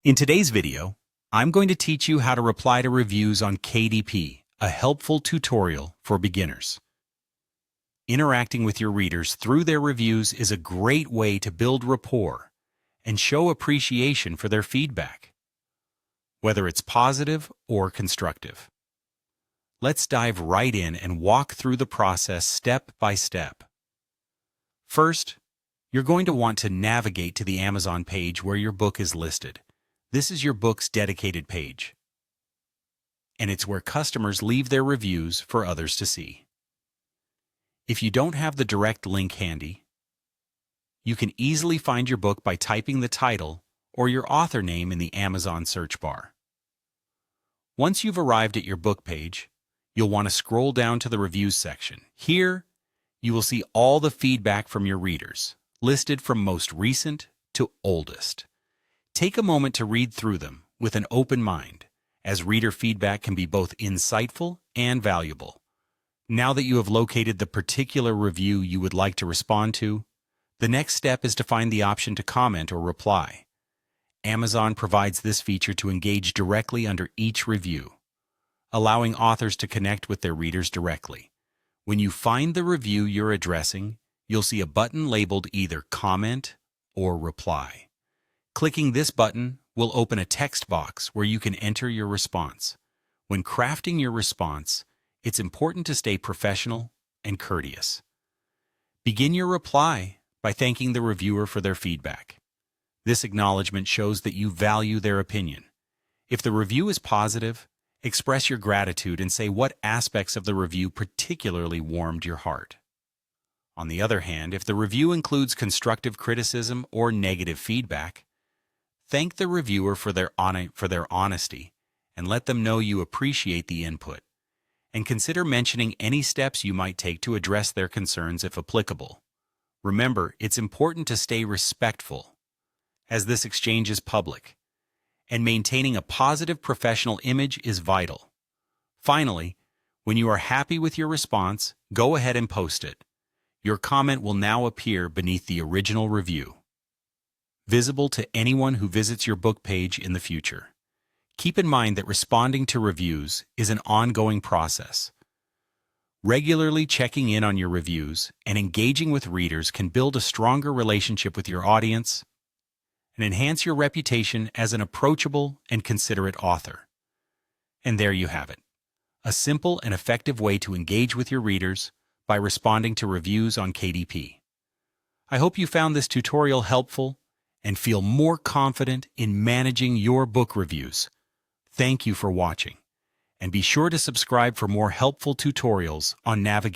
In today's video, I'm going to teach you how to reply to reviews on KDP, a helpful tutorial for beginners. Interacting with your readers through their reviews is a great way to build rapport and show appreciation for their feedback, whether it's positive or constructive. Let's dive right in and walk through the process step by step. First, you're going to want to navigate to the Amazon page where your book is listed. This is your book's dedicated page, and it's where customers leave their reviews for others to see. If you don't have the direct link handy, you can easily find your book by typing the title or your author name in the Amazon search bar. Once you've arrived at your book page, you'll want to scroll down to the reviews section. Here, you will see all the feedback from your readers, listed from most recent to oldest. Take a moment to read through them with an open mind, as reader feedback can be both insightful and valuable. Now that you have located the particular review you would like to respond to, the next step is to find the option to comment or reply. Amazon provides this feature to engage directly under each review, allowing authors to connect with their readers directly. When you find the review you're addressing, you'll see a button labeled either Comment or Reply. Clicking this button will open a text box where you can enter your response. When crafting your response, it's important to stay professional and courteous. Begin your reply by thanking the reviewer for their feedback. This acknowledgment shows that you value their opinion. If the review is positive, express your gratitude and say what aspects of the review particularly warmed your heart. On the other hand, if the review includes constructive criticism or negative feedback, thank the reviewer for their honesty and let them know you appreciate the input. And consider mentioning any steps you might take to address their concerns if applicable. Remember, it's important to stay respectful, as this exchange is public, and maintaining a positive professional image is vital. Finally, when you are happy with your response, go ahead and post it. Your comment will now appear beneath the original review, visible to anyone who visits your book page in the future. Keep in mind that responding to reviews is an ongoing process. Regularly checking in on your reviews and engaging with readers can build a stronger relationship with your audience and enhance your reputation as an approachable and considerate author. And there you have it, a simple and effective way to engage with your readers by responding to reviews on KDP. I hope you found this tutorial helpful and feel more confident in managing your book reviews. Thank you for watching, and be sure to subscribe for more helpful tutorials on navigating